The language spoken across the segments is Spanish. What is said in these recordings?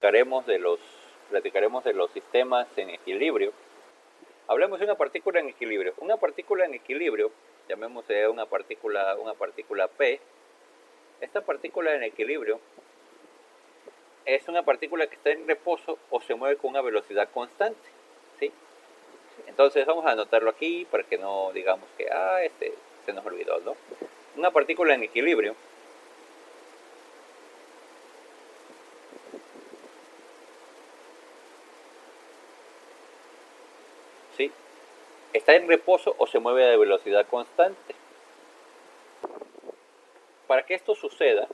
Platicaremos de los sistemas en equilibrio. Hablemos de una partícula en equilibrio. Una partícula en equilibrio, llamémosle una partícula P. Esta partícula en equilibrio es una partícula que está en reposo o se mueve con una velocidad constante, ¿sí? Entonces vamos a anotarlo aquí para que no digamos que se nos olvidó, ¿no? Una partícula en equilibrio ¿sí? Está en reposo o se mueve a velocidad constante. Para que esto suceda,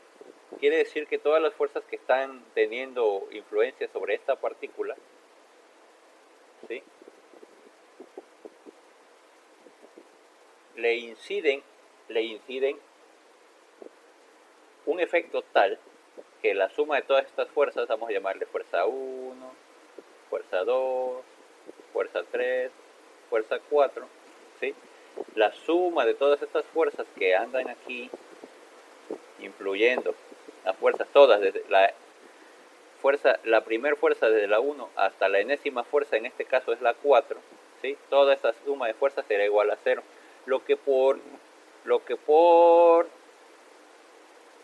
quiere decir que todas las fuerzas que están teniendo influencia sobre esta partícula, ¿sí? le inciden un efecto tal que la suma de todas estas fuerzas, vamos a llamarle fuerza 1, fuerza 2, fuerza 3, fuerza 4, ¿sí? La suma de todas estas fuerzas que andan aquí influyendo, las fuerzas todas, desde la primera fuerza desde la 1 hasta la enésima fuerza, en este caso es la 4, ¿sí? Toda esa suma de fuerzas será igual a 0, lo que por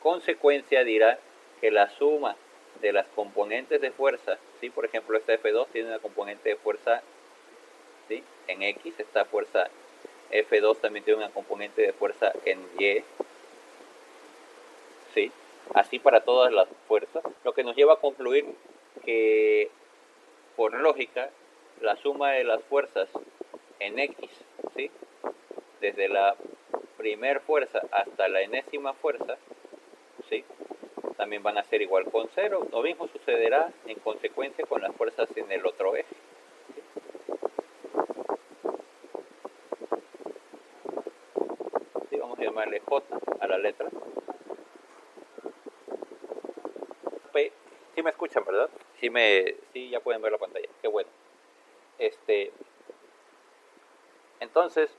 consecuencia dirá que la suma de las componentes de fuerza, ¿sí? Por ejemplo, esta F2 tiene una componente de fuerza, ¿sí? En X, esta fuerza F2 también tiene una componente de fuerza en Y, ¿sí? Así para todas las fuerzas, lo que nos lleva a concluir que, por lógica, la suma de las fuerzas en X, ¿sí? Desde la primer fuerza hasta la enésima fuerza, ¿sí? También van a ser igual con 0. Lo mismo sucederá en consecuencia con las fuerzas en el otro eje. ¿Sí? Vamos a llamarle J a la letra. P. Sí me escuchan, ¿verdad? Sí, ya pueden ver la pantalla. Qué bueno. Entonces,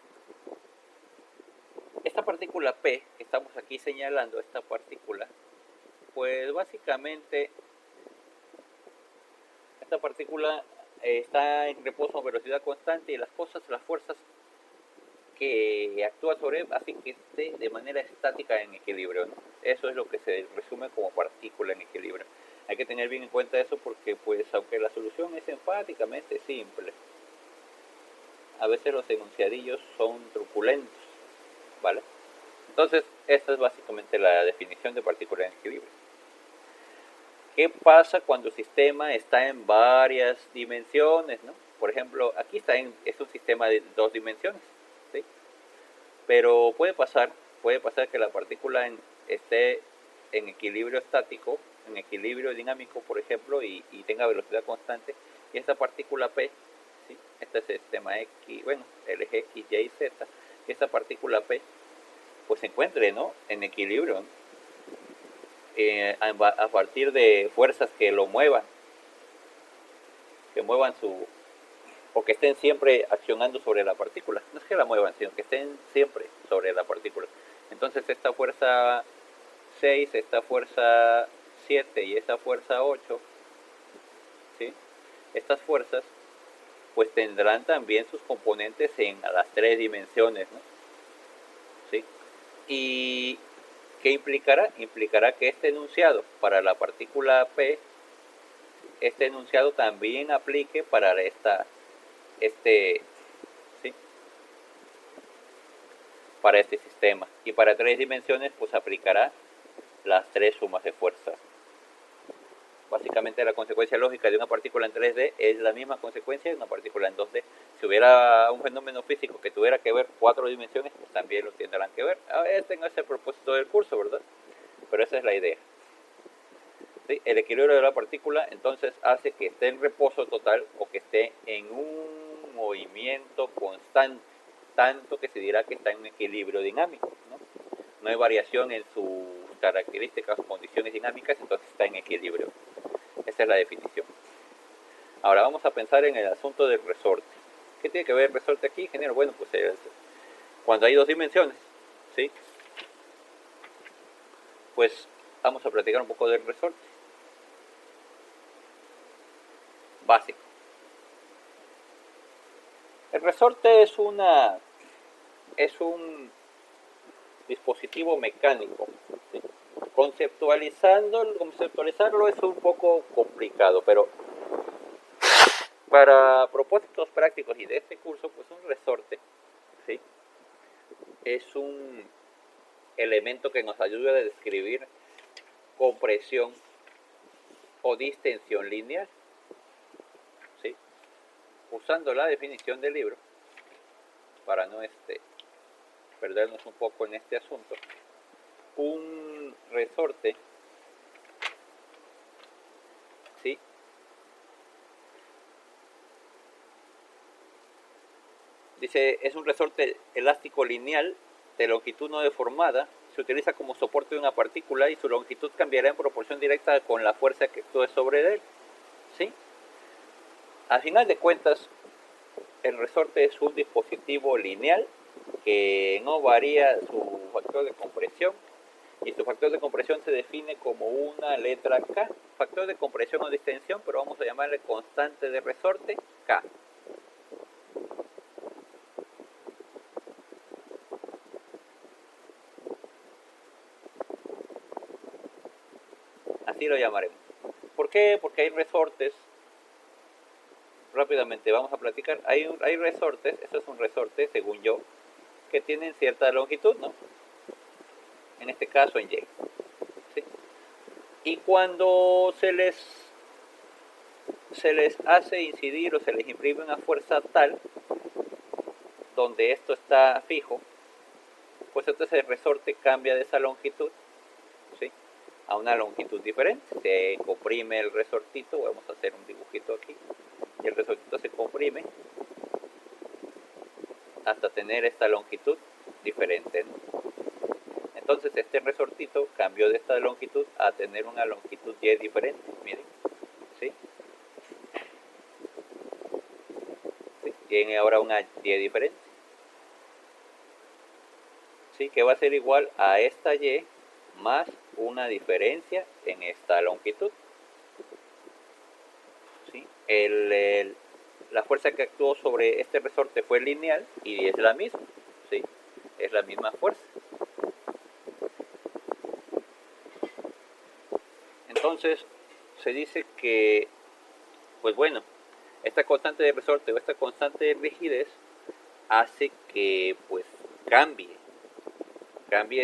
esta partícula P que estamos aquí señalando, esta partícula, pues básicamente esta partícula está en reposo a velocidad constante y las fuerzas que actúa sobre él hacen que esté de manera estática en equilibrio, ¿no? Eso es lo que se resume como partícula en equilibrio. Hay que tener bien en cuenta eso porque, pues, aunque la solución es enfáticamente simple, a veces los enunciadillos son truculentos, ¿vale? Entonces, esta es básicamente la definición de partícula en equilibrio. ¿Qué pasa cuando el sistema está en varias dimensiones, ¿no? Por ejemplo, aquí es un sistema de 2 dimensiones, ¿sí? Pero puede pasar que la partícula esté en equilibrio estático, en equilibrio dinámico, por ejemplo, y tenga velocidad constante, y esta partícula P, ¿sí? Este es el sistema X, bueno, el eje X, Y y Z, y esta partícula P, pues se encuentre, ¿no?, en equilibrio, ¿no? A partir de fuerzas que lo muevan, o que estén siempre accionando sobre la partícula. No es que la muevan, sino que estén siempre sobre la partícula. Entonces esta fuerza 6, esta fuerza 7 y esta fuerza 8, ¿sí? Estas fuerzas pues tendrán también sus componentes en las 3 dimensiones, ¿no? ¿Sí? ¿Y qué implicará? Implicará que este enunciado para la partícula P, este enunciado también aplique para ¿sí?, para este sistema. Y para 3 dimensiones pues aplicará las 3 sumas de fuerza. Básicamente la consecuencia lógica de una partícula en 3D es la misma consecuencia de una partícula en 2D. Si hubiera un fenómeno físico que tuviera que ver 4 dimensiones, pues también lo tendrán que ver. Este no es el propósito del curso, ¿verdad? Pero esa es la idea. ¿Sí? El equilibrio de la partícula entonces hace que esté en reposo total o que esté en un movimiento constante, tanto que se dirá que está en un equilibrio dinámico, ¿no? No hay variación en sus características o condiciones dinámicas, entonces está en equilibrio. Esa es la definición. Ahora vamos a pensar en el asunto del resorte. ¿Qué tiene que ver el resorte aquí, ingeniero? Bueno, pues cuando hay 2 dimensiones, ¿sí?, pues vamos a platicar un poco del resorte. básico. El resorte es un dispositivo mecánico. ¿Sí? Conceptualizarlo es un poco complicado, pero para propósitos prácticos y de este curso, pues un resorte, ¿sí? Es un elemento que nos ayuda a describir compresión o distensión lineal, ¿sí? Usando la definición del libro, para no perdernos un poco en este asunto, un resorte, ¿sí? Dice, es un resorte elástico lineal de longitud no deformada, se utiliza como soporte de una partícula y su longitud cambiará en proporción directa con la fuerza que actúe sobre él, ¿sí? Al final de cuentas, el resorte es un dispositivo lineal que no varía su factor de compresión, y su factor de compresión se define como una letra K, factor de compresión o distensión, pero vamos a llamarle constante de resorte K. Así lo llamaremos. ¿Por qué? Porque hay resortes, rápidamente vamos a platicar, hay resortes, eso es un resorte según yo, que tienen cierta longitud, ¿no? En este caso en Y. ¿Sí? Y cuando se les hace incidir o se les imprime una fuerza tal, donde esto está fijo, pues entonces el resorte cambia de esa longitud, ¿sí? A una longitud diferente. Se comprime el resortito, vamos a hacer un dibujito aquí, y el resortito se comprime hasta tener esta longitud diferente, ¿no? Entonces este resortito cambió de esta longitud a tener una longitud Y diferente, miren, ¿sí? ¿Sí? Tiene ahora una Y diferente, ¿sí? Que va a ser igual a esta Y más una diferencia en esta longitud, ¿sí? La fuerza que actuó sobre este resorte fue lineal y es la misma, ¿sí? Es la misma fuerza. Entonces se dice que, pues bueno, esta constante de resorte o esta constante de rigidez hace que pues cambie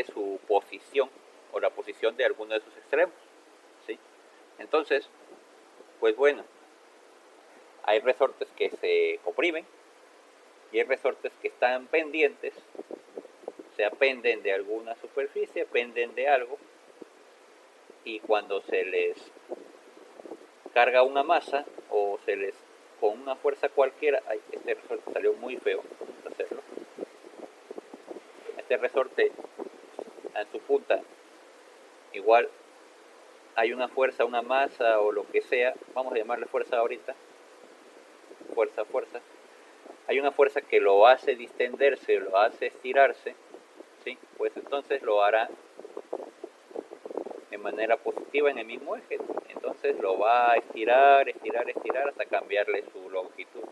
su posición o la posición de alguno de sus extremos, ¿sí? Entonces, pues bueno, hay resortes que se comprimen y hay resortes que están pendientes, o sea, penden de alguna superficie, penden de algo, y cuando se les carga una masa o se les con una fuerza cualquiera, ay, este resorte salió muy feo, vamos a hacerlo. Este resorte en su punta igual hay una fuerza, una masa o lo que sea, vamos a llamarle fuerza ahorita, fuerza, hay una fuerza que lo hace distenderse, lo hace estirarse, ¿sí? Pues entonces lo hará de manera positiva en el mismo eje, entonces lo va a estirar hasta cambiarle su longitud,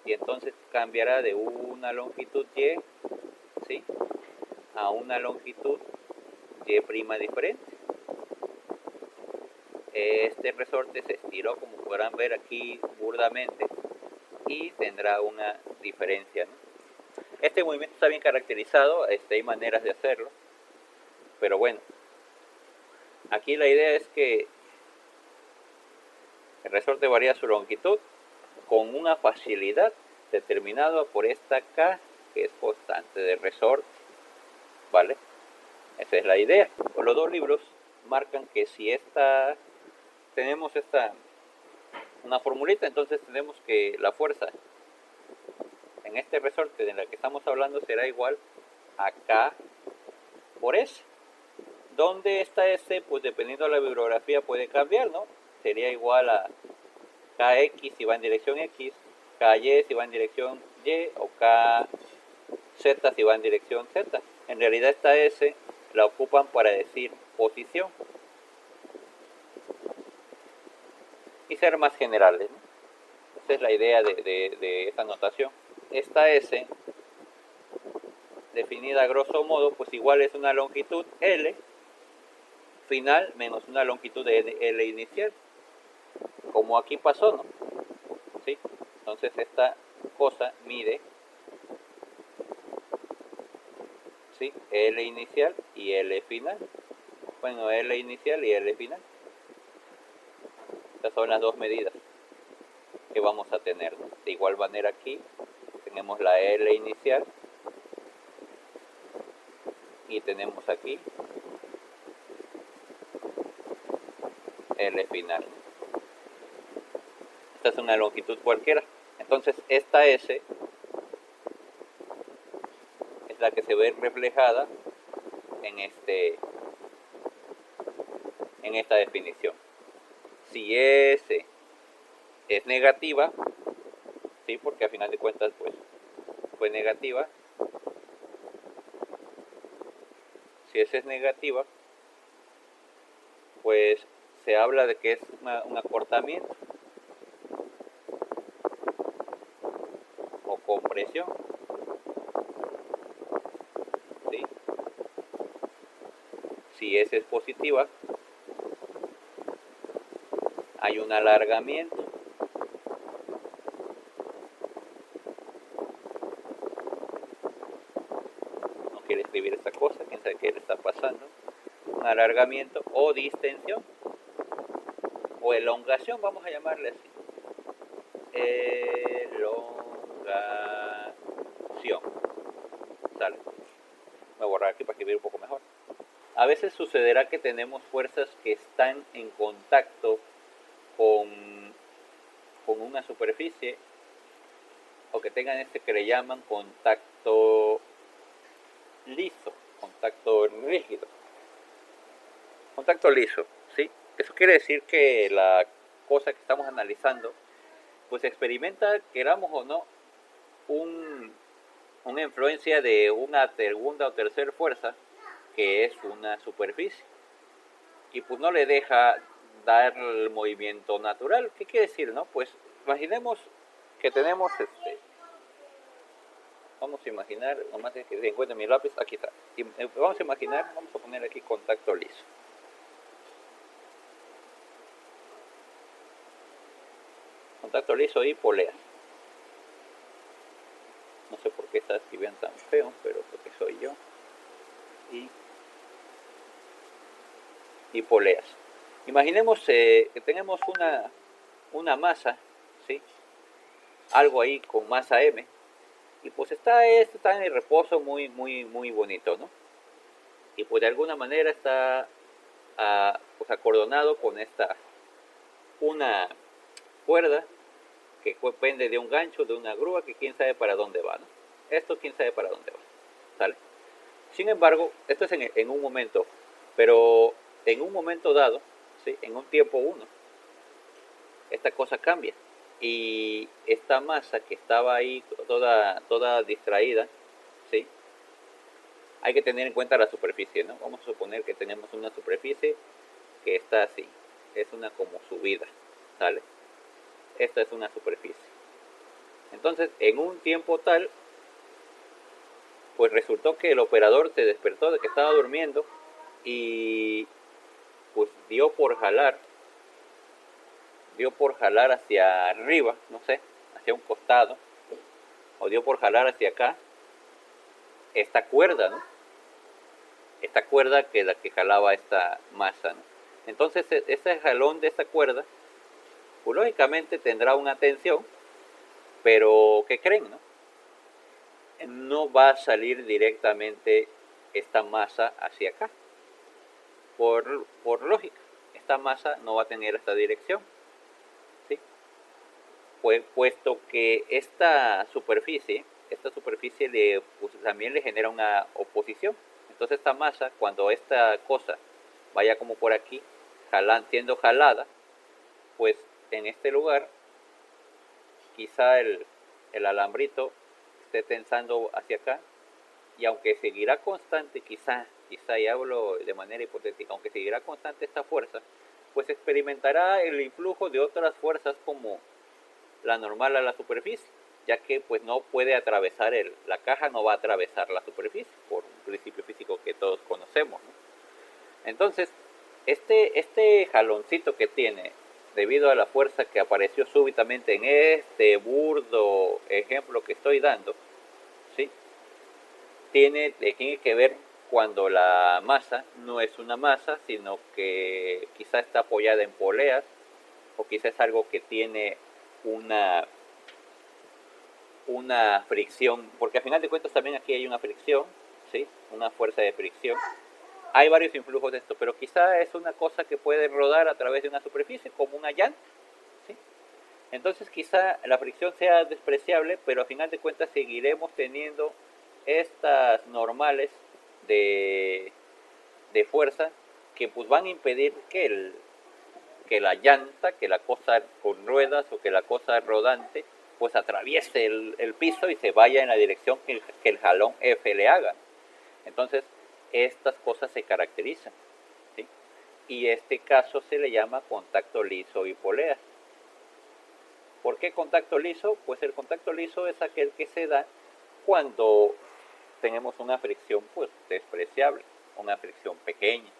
y entonces cambiará de una longitud Y, ¿sí? A una longitud Y' diferente. Este resorte se estiró, como podrán ver aquí burdamente, y tendrá una diferencia, ¿no? Este movimiento está bien caracterizado, hay maneras de hacerlo, pero bueno, aquí la idea es que el resorte varía su longitud con una facilidad determinada por esta K, que es constante de resorte, ¿vale? Esa es la idea. Los dos libros marcan que si tenemos una formulita, entonces tenemos que la fuerza en este resorte de la que estamos hablando será igual a K por S. ¿Dónde está S? Pues dependiendo de la bibliografía puede cambiar, ¿no? Sería igual a KX si va en dirección X, KY si va en dirección Y, o KZ si va en dirección Z. En realidad esta S la ocupan para decir posición y ser más generales, ¿no? Esta es la idea de esta notación. Esta S, definida a grosso modo, pues igual es una longitud L final menos una longitud de L inicial, como aquí pasó, ¿no? ¿Sí? Entonces esta cosa mide, ¿sí?, L inicial y L final. Bueno, L inicial y L final. Estas son las dos medidas que vamos a tener, ¿no? De igual manera aquí tenemos la L inicial y tenemos aquí L final. Esta es una longitud cualquiera. Entonces esta S es la que se ve reflejada en esta definición. Si S es negativa, ¿sí?, porque a final de cuentas pues fue negativa. Si S es negativa, pues se habla de que es un acortamiento o compresión, ¿sí? Si S es positiva, hay un alargamiento. No quiere escribir esta cosa, quién sabe qué le está pasando. Un alargamiento o distensión o elongación, vamos a llamarle así. Elongación. Sale. Voy a borrar aquí para escribir un poco mejor. A veces sucederá que tenemos fuerzas que están en contacto con una superficie, o que tengan que le llaman contacto liso, contacto rígido. Contacto liso, ¿sí? Eso quiere decir que la cosa que estamos analizando pues experimenta, queramos o no, una influencia de una segunda o tercera fuerza, que es una superficie, y pues no le deja dar el movimiento natural. ¿Qué quiere decir, no? Pues imaginemos que tenemos vamos a imaginar, nomás que se encuentre mi lápiz, aquí está. Y vamos a imaginar, vamos a poner aquí contacto liso. Contacto liso y poleas. No sé por qué está escribiendo tan feo, pero porque soy yo. Y poleas. Imaginemos que tenemos una masa, ¿sí?, algo ahí con masa M, y pues está en el reposo muy bonito, ¿no? Y pues de alguna manera está pues acordonado con una cuerda que pende de un gancho, de una grúa, que quién sabe para dónde va, ¿no? Esto quién sabe para dónde va, ¿sale? Sin embargo, esto es en un momento, pero en un momento dado, ¿sí?, en un tiempo uno, esta cosa cambia. Y esta masa que estaba ahí toda distraída, ¿sí?, hay que tener en cuenta la superficie, ¿no? Vamos a suponer que tenemos una superficie que está así, es una como subida, ¿sale? Esta es una superficie. Entonces, en un tiempo tal, pues resultó que el operador se despertó de que estaba durmiendo y pues dio por jalar hacia arriba, no sé, hacia un costado, o dio por jalar hacia acá esta cuerda, ¿no? Esta cuerda que la que jalaba esta masa, ¿no? Entonces ese jalón de esta cuerda, pues lógicamente tendrá una tensión, pero ¿qué creen, no? No va a salir directamente esta masa hacia acá. Por lógica, esta masa no va a tener esta dirección, ¿sí? Pues, puesto que esta superficie pues, también le genera una oposición. Entonces esta masa, cuando esta cosa vaya como por aquí, siendo jalada, pues en este lugar quizá el alambrito esté tensando hacia acá, y aunque seguirá constante, quizá, y hablo de manera hipotética, aunque seguirá constante esta fuerza, pues experimentará el influjo de otras fuerzas la normal a la superficie, ya que pues no puede atravesar la caja no va a atravesar la superficie por un principio físico que todos conocemos, ¿no? Entonces, este jaloncito que tiene, debido a la fuerza que apareció súbitamente en este burdo ejemplo que estoy dando, ¿sí? tiene que ver cuando la masa no es una masa, sino que quizá está apoyada en poleas, o quizá es algo que tiene una, una fricción, porque al final de cuentas también aquí hay una fricción, ¿sí? Una fuerza de fricción. Hay varios influjos de esto, pero quizá es una cosa que puede rodar a través de una superficie, como una llanta, ¿sí? Entonces quizá la fricción sea despreciable, pero a final de cuentas seguiremos teniendo estas normales de, de fuerza que pues van a impedir que la llanta, que la cosa con ruedas o que la cosa rodante pues atraviese el piso y se vaya en la dirección que el jalón F le haga. Entonces estas cosas se caracterizan, ¿sí? Y este caso se le llama contacto liso y polea. ¿Por qué contacto liso? Pues el contacto liso es aquel que se da cuando tenemos una fricción pues despreciable, una fricción pequeña.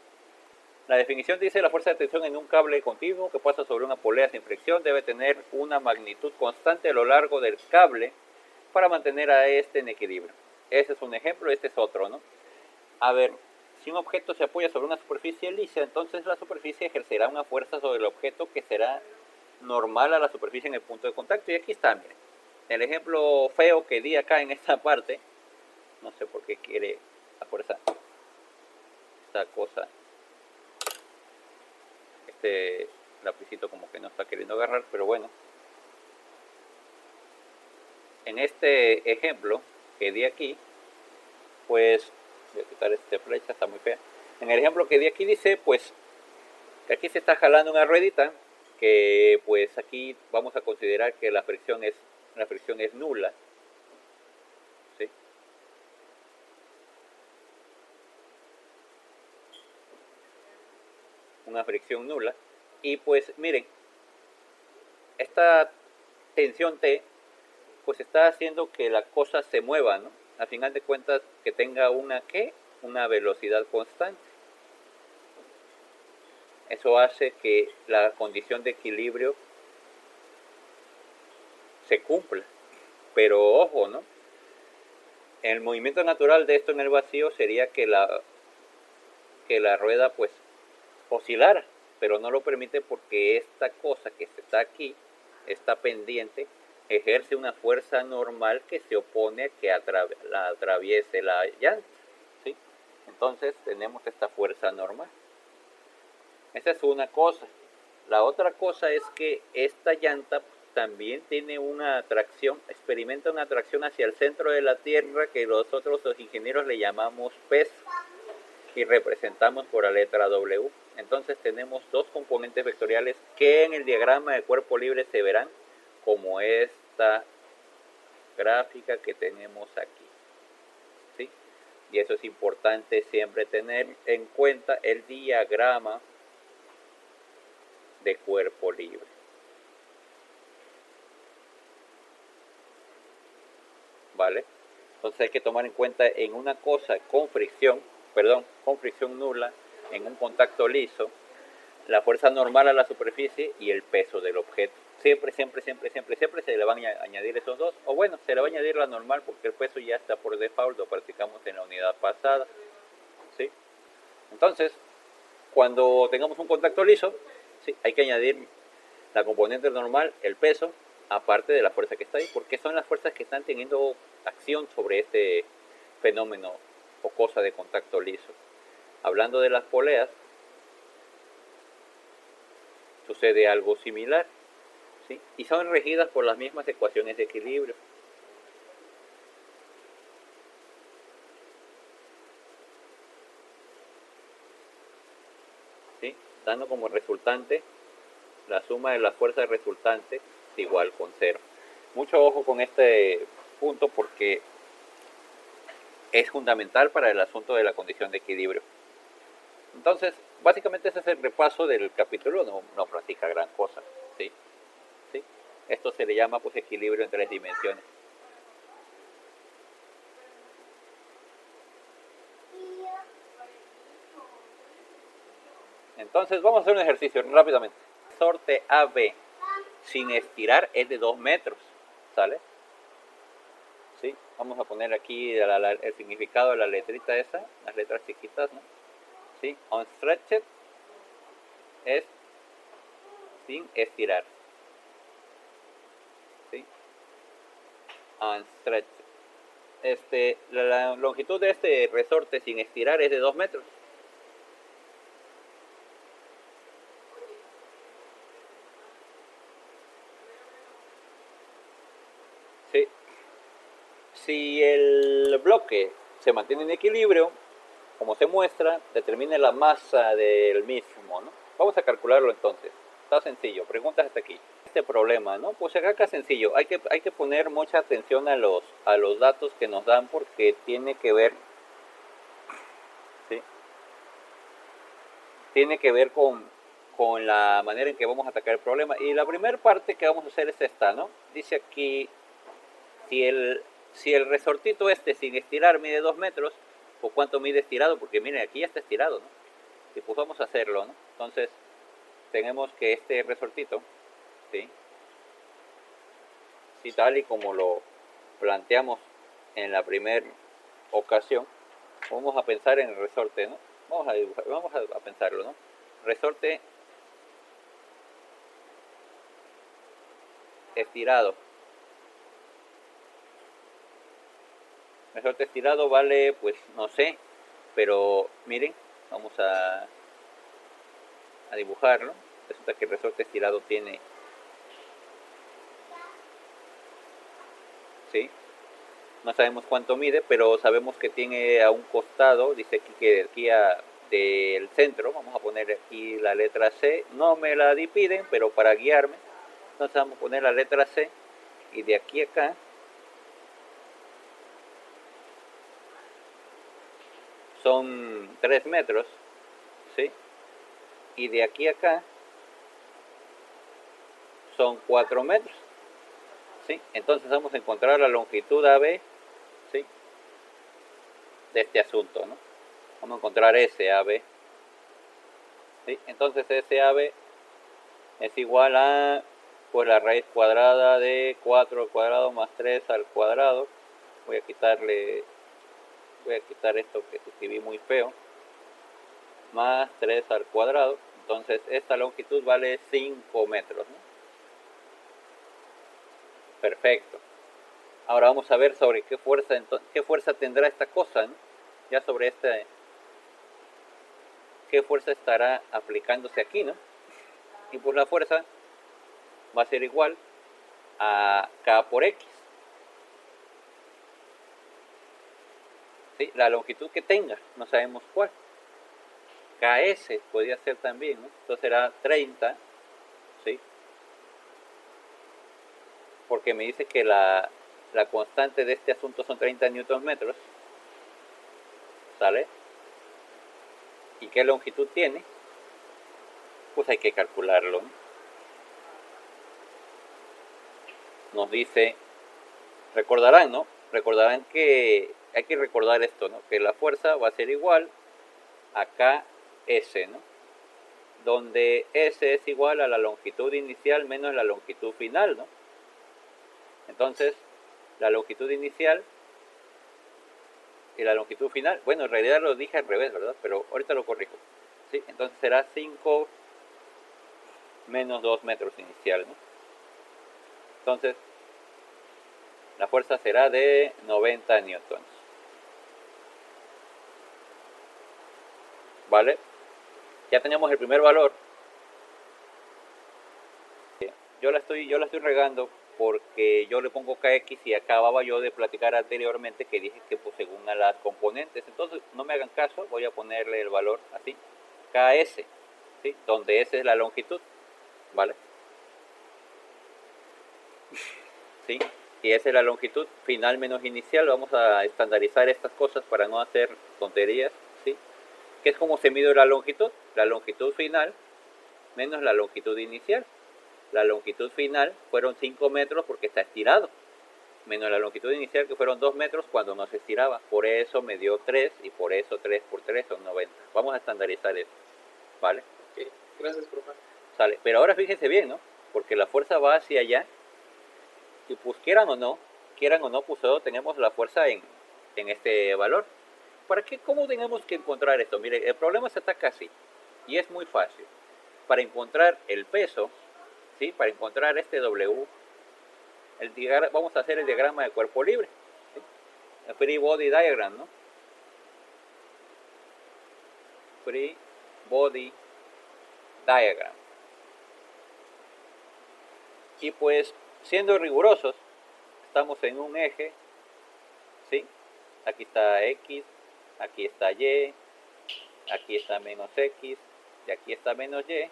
La definición dice: la fuerza de tensión en un cable continuo que pasa sobre una polea sin fricción debe tener una magnitud constante a lo largo del cable para mantener a este en equilibrio. Ese es un ejemplo, este es otro, ¿no? A ver, si un objeto se apoya sobre una superficie lisa, entonces la superficie ejercerá una fuerza sobre el objeto que será normal a la superficie en el punto de contacto. Y aquí está, miren, el ejemplo feo que di acá en esta parte. No sé por qué quiere la fuerza esta cosa. Este lapicito como que no está queriendo agarrar, pero bueno. En este ejemplo que di aquí, pues voy a quitar esta flecha, está muy fea. En el ejemplo que di aquí dice, pues, que aquí se está jalando una ruedita, que pues aquí vamos a considerar que la fricción es nula, ¿sí? Una fricción nula. Y pues miren, esta tensión T pues está haciendo que la cosa se mueva, ¿no? A final de cuentas, que tenga una velocidad constante. Eso hace que la condición de equilibrio se cumpla. Pero ojo, ¿no? El movimiento natural de esto en el vacío sería que la rueda pues oscilara, pero no lo permite porque esta cosa que está aquí, esta pendiente, ejerce una fuerza normal que se opone a que la atraviese la llanta, ¿sí? Entonces tenemos esta fuerza normal. Esa es una cosa. La otra cosa es que esta llanta también tiene una atracción, experimenta una atracción hacia el centro de la Tierra que nosotros los ingenieros le llamamos peso y representamos por la letra W. Entonces tenemos dos componentes vectoriales que en el diagrama de cuerpo libre se verán como esta gráfica que tenemos aquí, ¿sí? Y eso es importante siempre tener en cuenta el diagrama de cuerpo libre. ¿Vale? Entonces hay que tomar en cuenta en una cosa con fricción nula, en un contacto liso, la fuerza normal a la superficie y el peso del objeto. Siempre se le van a añadir esos dos. O bueno, se le va a añadir la normal porque el peso ya está por default, lo practicamos en la unidad pasada, ¿sí? Entonces, cuando tengamos un contacto liso, ¿sí? Hay que añadir la componente normal, el peso, aparte de la fuerza que está ahí, porque son las fuerzas que están teniendo acción sobre este fenómeno o cosa de contacto liso. Hablando de las poleas, sucede algo similar, ¿sí? Y son regidas por las mismas ecuaciones de equilibrio. ¿Sí? Dando como resultante la suma de las fuerzas resultantes es igual con cero. Mucho ojo con este punto porque es fundamental para el asunto de la condición de equilibrio. Entonces, básicamente ese es el repaso del capítulo, no practica gran cosa, ¿sí? ¿Sí? Esto se le llama pues equilibrio en 3 dimensiones. Entonces vamos a hacer un ejercicio rápidamente. Resorte AB sin estirar es de 2 metros, ¿sale? ¿Sí? Vamos a poner aquí el significado de la letrita esa, las letras chiquitas, ¿no? ¿Sí? Unstretched es sin estirar. ¿Sí? Unstretched. La longitud de este resorte sin estirar es de 2 metros. ¿Sí? Si el bloque se mantiene en equilibrio, como se muestra, determine la masa del mismo, ¿no? Vamos a calcularlo entonces. Está sencillo, preguntas hasta aquí. Este problema, ¿no? Pues acá es sencillo, hay que poner mucha atención a los datos que nos dan porque tiene que ver, ¿sí? Tiene que ver con la manera en que vamos a atacar el problema. Y la primera parte que vamos a hacer es esta, ¿no? Dice aquí, si el resortito este sin estirar mide 2 metros, pues ¿cuánto mide estirado? Porque miren, aquí ya está estirado, ¿no? Y pues vamos a hacerlo, ¿no? Entonces, tenemos que este resortito, ¿sí? Sí, tal y como lo planteamos en la primera ocasión, vamos a pensar en el resorte, ¿no? Vamos a pensarlo, ¿no? Resorte estirado. Resorte estirado vale, pues, no sé, pero miren, vamos a dibujarlo. Resulta que el resorte estirado tiene, ¿sí? No sabemos cuánto mide, pero sabemos que tiene a un costado, dice aquí que aquí del centro, vamos a poner aquí la letra C, no me la piden, pero para guiarme, entonces vamos a poner la letra C, y de aquí a acá, son 3 metros, ¿sí? Y de aquí a acá, son 4 metros, ¿sí? Entonces vamos a encontrar la longitud AB, ¿sí? De este asunto, ¿no? Vamos a encontrar SAB, ¿sí? Entonces SAB es igual a, pues, la raíz cuadrada de 4 al cuadrado más 3 al cuadrado. Voy a quitar esto que escribí muy feo, más 3 al cuadrado. Entonces esta longitud vale 5 metros, ¿no? Perfecto. Ahora vamos a ver sobre qué fuerza tendrá esta cosa, ¿no? Ya sobre qué fuerza estará aplicándose aquí, ¿no? Y pues la fuerza va a ser igual a K por X, ¿sí? La longitud que tenga, no sabemos cuál. KS podría ser también, ¿no? Entonces será 30, ¿sí? Porque me dice que la constante de este asunto son 30 newton metros, ¿sale? ¿Y qué longitud tiene? Pues hay que calcularlo, ¿no? Nos dice, recordarán, ¿no? Recordarán que hay que recordar esto, ¿no? Que la fuerza va a ser igual a KS, ¿no? Donde S es igual a la longitud inicial menos la longitud final, ¿no? Entonces, la longitud inicial y la longitud final, bueno, en realidad lo dije al revés, ¿verdad? Pero ahorita lo corrijo, ¿sí? Entonces será 5 menos 2 metros inicial, ¿no? Entonces, la fuerza será de 90 newtons, ¿vale? Ya tenemos el primer valor. Yo la estoy regando porque yo le pongo KX y acababa yo de platicar anteriormente que dije que pues según a las componentes, entonces no me hagan caso, voy a ponerle el valor así, KS, ¿sí? Donde S es la longitud, ¿vale? ¿Sí? Y esa es la longitud final menos inicial. Vamos a estandarizar estas cosas para no hacer tonterías, ¿sí? ¿Qué es como se mide la longitud? La longitud final menos la longitud inicial. La longitud final fueron 5 metros porque está estirado, menos la longitud inicial que fueron 2 metros cuando no se estiraba. Por eso me dio 3 y por eso 3 por 3 son 90. Vamos a estandarizar eso, ¿vale? Ok, gracias, profe. Sale. Pero ahora fíjense bien, ¿no? Porque la fuerza va hacia allá y pues quieran o no, pues solo tenemos la fuerza en este valor. ¿Para qué? ¿Cómo tenemos que encontrar esto? Mire, el problema se ataca así y es muy fácil. Para encontrar el peso, ¿sí? Para encontrar este W, vamos a hacer el diagrama de cuerpo libre, ¿sí? El Free Body Diagram, ¿no? Free Body Diagram. Y pues, siendo rigurosos, estamos en un eje, ¿sí? Aquí está X, aquí está Y, aquí está menos X, y aquí está menos Y.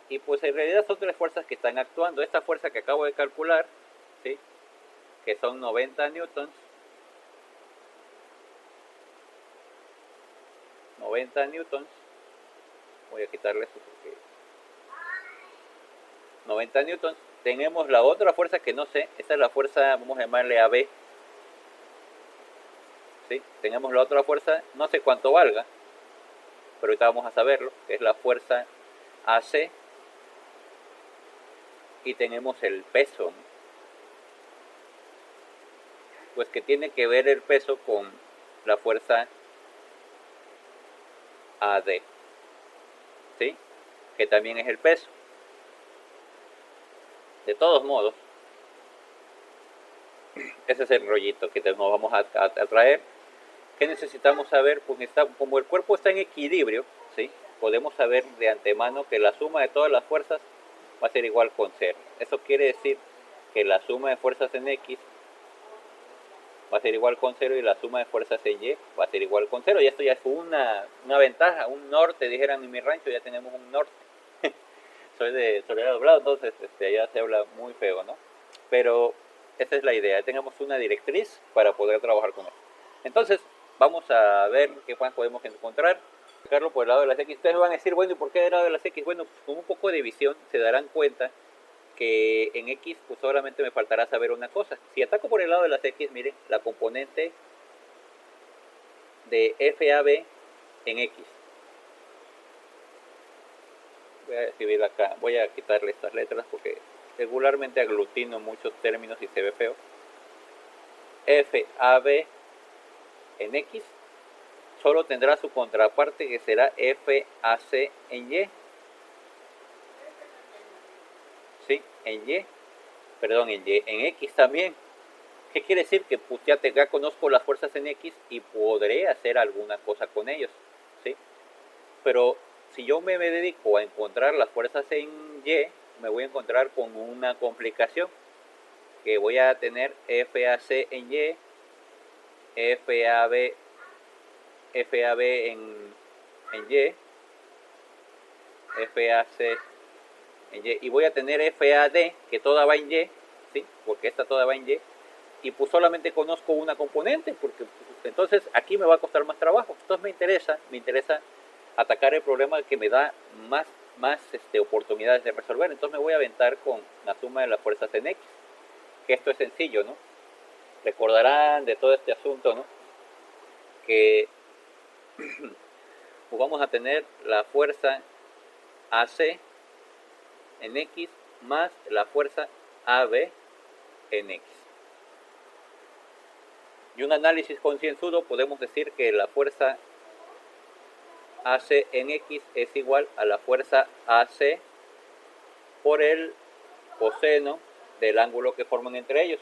Y pues en realidad son tres fuerzas que están actuando. Esta fuerza que acabo de calcular, ¿sí? Que son 90 newtons, 90 newtons, voy a quitarle eso porque 90 newtons. Tenemos la otra fuerza que no sé, esta es la fuerza, vamos a llamarle AB, ¿sí? Tenemos la otra fuerza, no sé cuánto valga, pero ahorita vamos a saberlo, que es la fuerza AC, y tenemos el peso, ¿no? Pues que tiene que ver el peso con la fuerza AD, ¿sí? Que también es el peso. De todos modos, ese es el rollito que nos vamos a traer. ¿Qué necesitamos saber? Pues como el cuerpo está en equilibrio, ¿sí? Podemos saber de antemano que la suma de todas las fuerzas va a ser igual con 0. Eso quiere decir que la suma de fuerzas en X va a ser igual con 0 y la suma de fuerzas en Y va a ser igual con 0. Y esto ya es una ventaja, un norte, dijeran en mi rancho, ya tenemos un norte. Soy de Soledad Doblado, entonces allá se habla muy feo, ¿no? Pero esa es la idea, tengamos una directriz para poder trabajar con eso. Entonces, vamos a ver qué más podemos encontrar. Sacarlo por el lado de las X. Ustedes van a decir, bueno, ¿y por qué del lado de las X? Bueno, pues con un poco de visión se darán cuenta que en X pues solamente me faltará saber una cosa. Si ataco por el lado de las X, miren, la componente de FAB en X. Voy a escribir acá, voy a quitarle estas letras porque regularmente aglutino muchos términos y se ve feo. FAB en X solo tendrá su contraparte que será FAC en Y. ¿Sí? En Y. Perdón, en Y. En X también. ¿Qué quiere decir? Que pues ya conozco las fuerzas en X y podré hacer alguna cosa con ellos. ¿Sí? Pero si yo me dedico a encontrar las fuerzas en Y, me voy a encontrar con una complicación. Que voy a tener FAC en Y, FAB en Y, FAC en Y, y voy a tener FAD, que toda va en Y, ¿sí? Porque esta toda va en Y, y pues solamente conozco una componente, porque pues, entonces aquí me va a costar más trabajo. Entonces me interesa atacar el problema que me da más oportunidades de resolver. Entonces me voy a aventar con la suma de las fuerzas en X, que esto es sencillo, ¿no? Recordarán de todo este asunto, ¿no? Que pues vamos a tener la fuerza AC en X más la fuerza AB en X. Y un análisis concienzudo podemos decir que la fuerza AC en X es igual a la fuerza AC por el coseno del ángulo que forman entre ellos.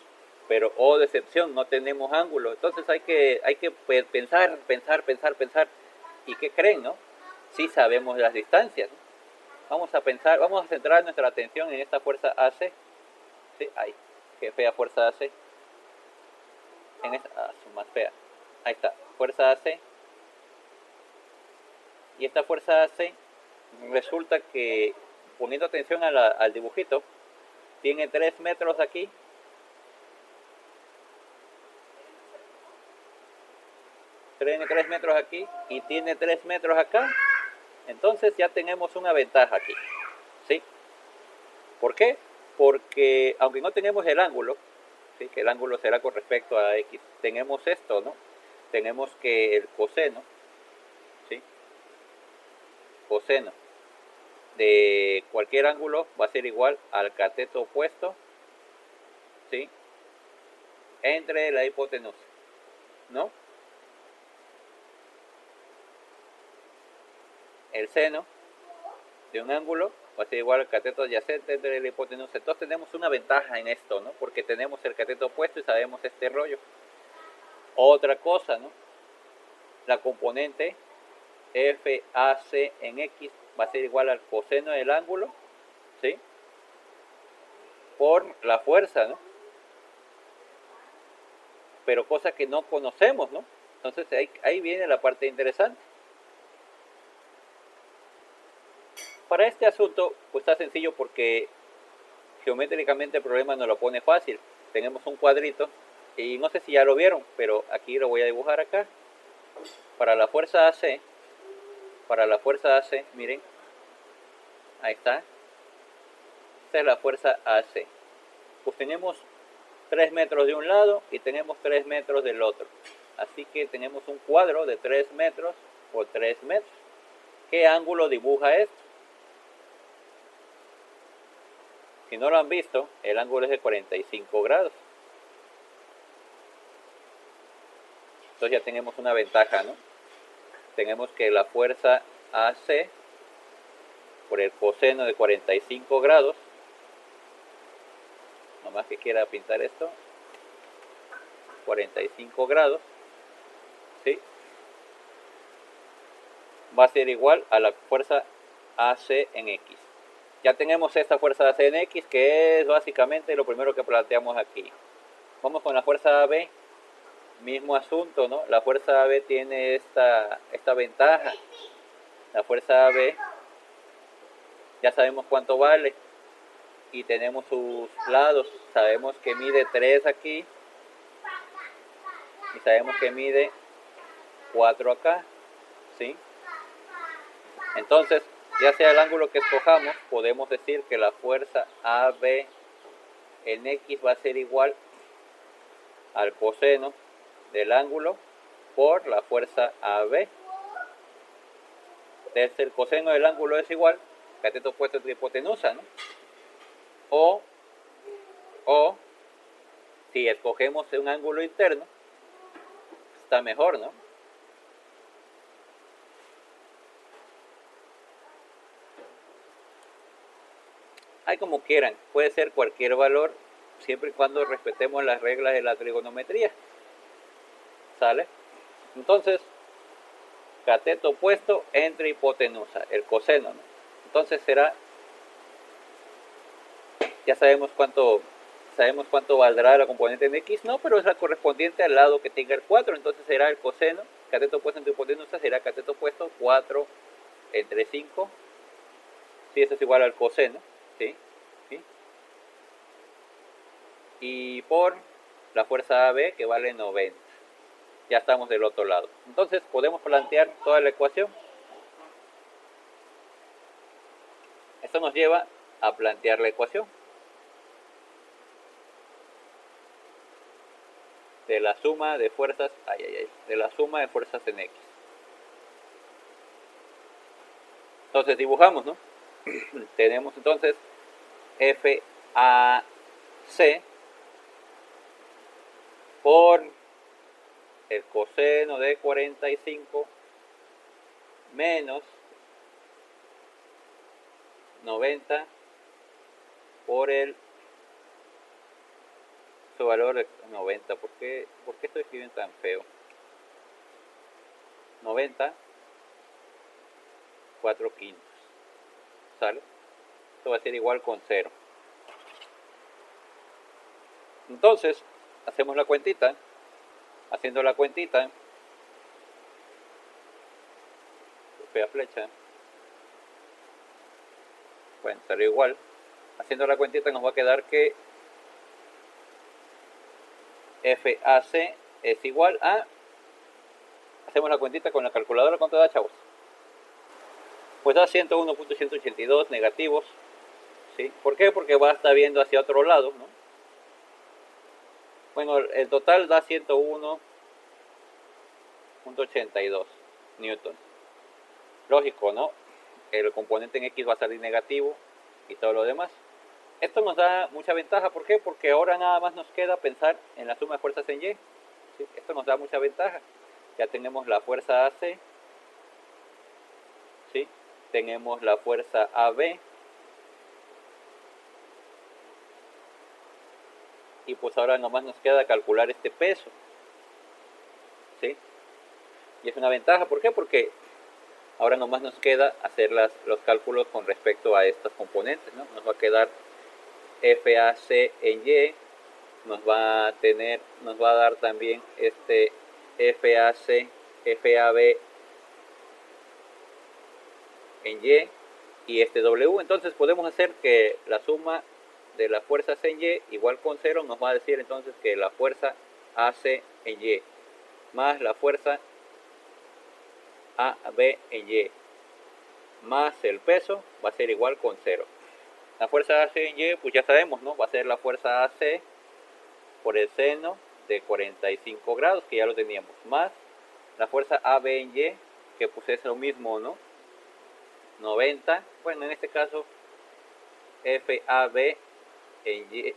Pero, oh decepción, no tenemos ángulo. Entonces hay que pensar. ¿Y qué creen, no? Sí sabemos las distancias, ¿no? Vamos a pensar, vamos a centrar nuestra atención en esta fuerza AC. ¿Sí? Ahí, qué fea fuerza AC. En esta, más fea. Ahí está, fuerza AC. Y esta fuerza AC resulta que, poniendo atención al dibujito, tiene 3 metros aquí. Tiene 3 metros aquí y tiene 3 metros acá. Entonces ya tenemos una ventaja aquí, ¿sí? ¿Por qué? Porque aunque no tenemos el ángulo, ¿sí? Que el ángulo será con respecto a x, tenemos esto, ¿no? Tenemos que el coseno, ¿sí? Coseno de cualquier ángulo va a ser igual al cateto opuesto, ¿sí? Entre la hipotenusa, ¿no? El seno de un ángulo va a ser igual al cateto adyacente entre la hipotenusa. Entonces tenemos una ventaja en esto, ¿no? Porque tenemos el cateto opuesto y sabemos este rollo. Otra cosa, ¿no? La componente FAC en X va a ser igual al coseno del ángulo, ¿sí? Por la fuerza, ¿no? Pero cosa que no conocemos, ¿no? Entonces ahí viene la parte interesante. Para este asunto, pues está sencillo porque geométricamente el problema nos lo pone fácil. Tenemos un cuadrito y no sé si ya lo vieron, pero aquí lo voy a dibujar acá. Para la fuerza AC, miren, ahí está. Esta es la fuerza AC. Pues tenemos 3 metros de un lado y tenemos 3 metros del otro. Así que tenemos un cuadro de 3 metros por 3 metros. ¿Qué ángulo dibuja esto? Si no lo han visto, el ángulo es de 45 grados. Entonces ya tenemos una ventaja, ¿no? Tenemos que la fuerza AC por el coseno de 45 grados, nomás que quiera pintar esto, 45 grados, ¿sí? Va a ser igual a la fuerza AC en X. Ya tenemos esta fuerza AC en X, que es básicamente lo primero que planteamos aquí. Vamos con la fuerza AB, mismo asunto, ¿no? La fuerza AB tiene esta ventaja. La fuerza AB ya sabemos cuánto vale y tenemos sus lados. Sabemos que mide 3 aquí y sabemos que mide 4 acá, ¿sí? Entonces, ya sea el ángulo que escojamos, podemos decir que la fuerza AB en X va a ser igual al coseno del ángulo por la fuerza AB. Entonces, el coseno del ángulo es igual cateto opuesto entre hipotenusa, ¿no? O si escogemos un ángulo interno, está mejor, ¿no? Hay como quieran, puede ser cualquier valor, siempre y cuando respetemos las reglas de la trigonometría. ¿Sale? Entonces, cateto opuesto entre hipotenusa, el coseno, ¿no? Entonces será, ya sabemos cuánto valdrá la componente en X, no, pero es la correspondiente al lado que tenga el 4, entonces será el coseno, cateto opuesto entre hipotenusa será cateto opuesto 4 entre 5, si eso es igual al coseno, ¿sí? ¿Sí? Y por la fuerza AB que vale 90. Ya estamos del otro lado. Entonces podemos plantear toda la ecuación. Esto nos lleva a plantear la ecuación de la suma de fuerzas, de la suma de fuerzas en X. Entonces dibujamos, ¿no? Tenemos entonces FAC por el coseno de 45 menos 90 por su valor de 90. ¿Por qué estoy escribiendo tan feo? 90, 4 quintos. ¿Sale? Esto va a ser igual con 0. Entonces, hacemos la cuentita. Haciendo la cuentita, fea flecha, bueno, salió igual. Haciendo la cuentita nos va a quedar que FAC es igual a, hacemos la cuentita con la calculadora, ¿cuánto da, chavos? Pues da 101.182 negativos ¿sí? ¿Por qué? Porque va a estar viendo hacia otro lado, ¿no? Bueno, el total da 101.82 newtons. Lógico, ¿no? El componente en X va a salir negativo y todo lo demás. Esto nos da mucha ventaja, ¿por qué? Porque ahora nada más nos queda pensar en la suma de fuerzas en Y. ¿Sí? Esto nos da mucha ventaja. Ya tenemos la fuerza AC, ¿sí? Tenemos la fuerza AB, y pues ahora nomás nos queda calcular este peso, ¿sí? Y es una ventaja, ¿por qué? Porque ahora nomás nos queda hacer los cálculos con respecto a estos componentes, ¿no? Nos va a quedar FAC en Y, nos va a dar también este FAC, FAB en y este W. Entonces podemos hacer que la suma de las fuerzas en Y igual con 0 nos va a decir entonces que la fuerza AC en Y más la fuerza AB en Y más el peso va a ser igual con 0. La fuerza AC en Y, pues ya sabemos, ¿no? Va a ser la fuerza AC por el seno de 45 grados, que ya lo teníamos, más la fuerza AB en Y, que pues es lo mismo, ¿no? 90, bueno, en este caso FAB en Y,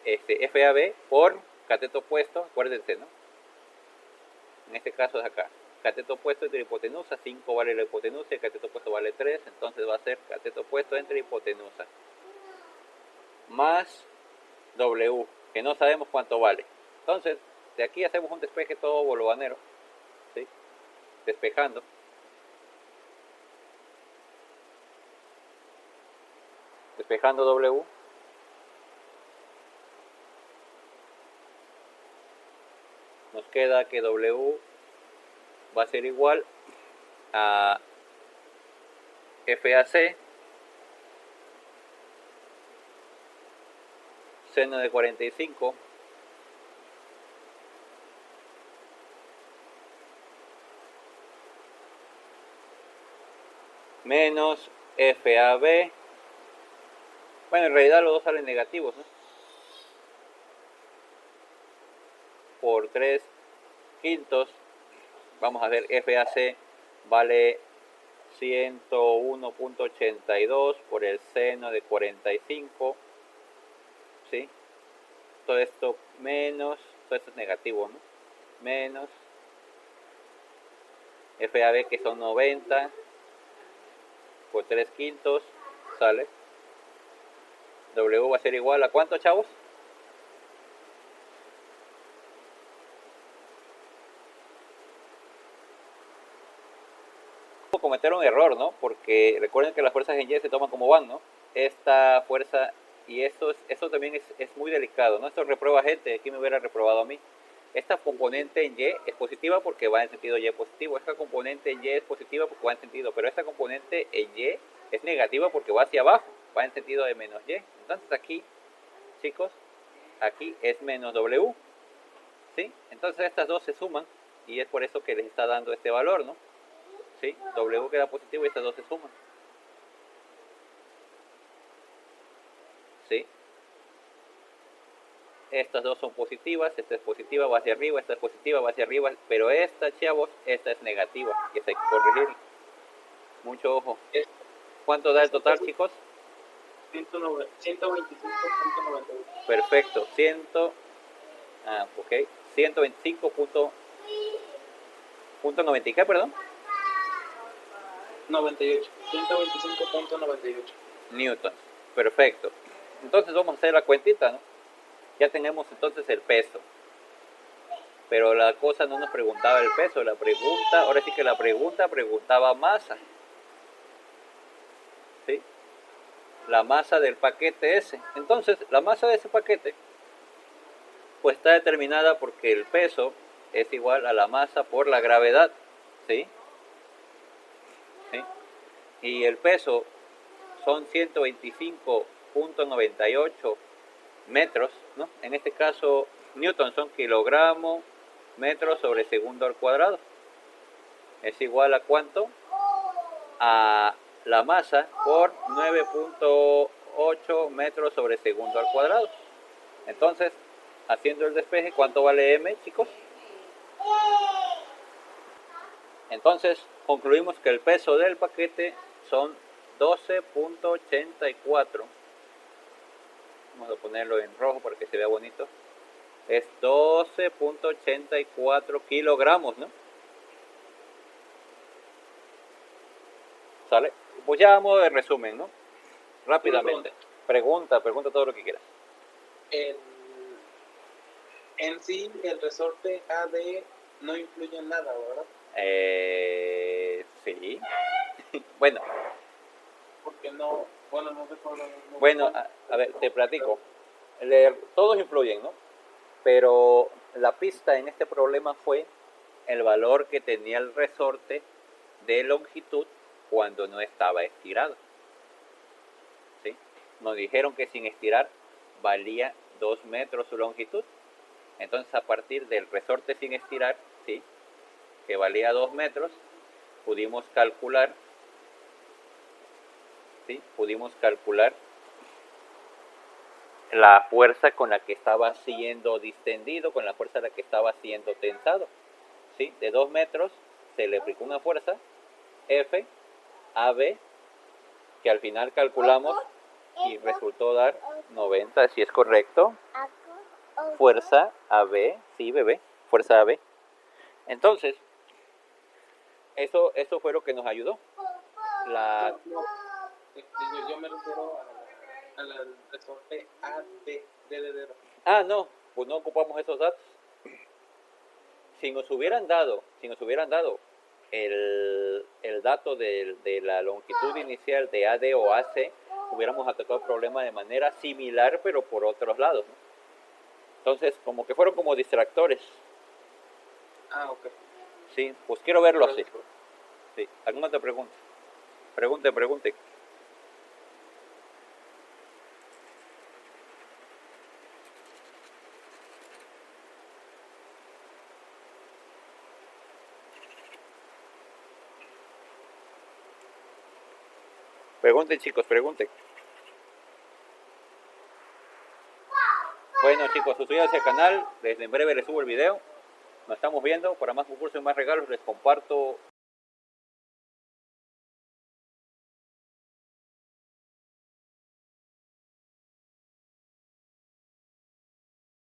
FAB por cateto opuesto, acuérdense, ¿no? En este caso es acá. Cateto opuesto entre hipotenusa, 5 vale la hipotenusa y cateto opuesto vale 3, entonces va a ser cateto opuesto entre hipotenusa más W, que no sabemos cuánto vale. Entonces, de aquí hacemos un despeje todo bolovanero, ¿sí? Despejando. Despejando W. Nos queda que W va a ser igual a FAC seno de 45 menos FAB. Bueno, en realidad los dos salen negativos, ¿no? Por 3 quintos. Vamos a ver, FAC vale 101.82 por el seno de 45, ¿sí? Todo esto menos, todo esto es negativo, ¿no? Menos FAB, que son 90 por 3 quintos, ¿sale? W va a ser igual a ¿cuánto, chavos? Cometer un error, ¿no? Porque recuerden que las fuerzas en Y se toman como van, ¿no? Esta fuerza, y esto también es muy delicado, ¿no? Esto reprueba gente, aquí me hubiera reprobado a mí. Esta componente en Y es positiva porque va en sentido Y positivo, esta componente en Y es positiva porque va en sentido, pero esta componente en Y es negativa porque va hacia abajo, va en sentido de menos Y. Entonces aquí, chicos, aquí es menos W, ¿sí? Entonces estas dos se suman y es por eso que les está dando este valor, ¿no? ¿Sí? W queda positivo y estas dos se suman. ¿Sí? Estas dos son positivas, esta es positiva, va hacia arriba, esta es positiva, va hacia arriba, pero esta, chavos, esta es negativa, y esta hay que corregir. Mucho ojo. ¿Cuánto da el total, chicos? 125.98. Perfecto, 125.90, ¿qué, perdón? 98. 125.98. Newtons. Perfecto. Entonces vamos a hacer la cuentita, ¿no? Ya tenemos entonces el peso. Pero la cosa no nos preguntaba el peso, la pregunta, ahora sí que la pregunta preguntaba masa. ¿Sí? La masa del paquete ese. Entonces, la masa de ese paquete pues está determinada porque el peso es igual a la masa por la gravedad, ¿sí? ¿Sí? Y el peso son 125.98 metros, ¿no? En este caso, newton son kilogramos, metros sobre segundo al cuadrado. Es igual a ¿cuánto? A la masa por 9. 0.8 metros sobre segundo al cuadrado. Entonces, haciendo el despeje, ¿cuánto vale m, chicos? Entonces, concluimos que el peso del paquete son 12.84. Vamos a ponerlo en rojo para que se vea bonito. Es 12.84 kilogramos, ¿no? ¿Sale? Pues ya vamos de resumen, ¿no? Rápidamente. Pregunta todo lo que quieras. En sí, el resorte AD no influye en nada, ¿verdad? Sí. Bueno. Porque no, bueno, no recuerdo. Bueno, a ver, te platico. Todos influyen, ¿no? Pero la pista en este problema fue el valor que tenía el resorte de longitud cuando no estaba estirado. ¿Sí? Nos dijeron que sin estirar valía 2 metros su longitud. Entonces, a partir del resorte sin estirar, ¿sí?, que valía 2 metros, pudimos calcular, ¿sí?, pudimos calcular la fuerza con la que estaba siendo distendido, con la fuerza con la que estaba siendo tensado. ¿Sí? De 2 metros se le aplicó una fuerza, F, AB, que al final calculamos y resultó dar 90, si es correcto. Fuerza AB, sí, bebé, fuerza AB. Entonces, eso fue lo que nos ayudó. Yo me refiero al resorte AD, de. Ah, no, pues no ocupamos esos datos. Si nos hubieran dado el dato de la longitud inicial de AD o AC, hubiéramos atacado el problema de manera similar, pero por otros lados, ¿no? Entonces, como que fueron como distractores. Ah, ok. Sí, pues quiero verlo así. Sí. ¿Alguna otra pregunta? Pregunte. Pregunten, chicos, pregunten. Bueno, chicos, suscríbanse al canal. Desde en breve les subo el video. Nos estamos viendo. Para más concursos y más regalos les comparto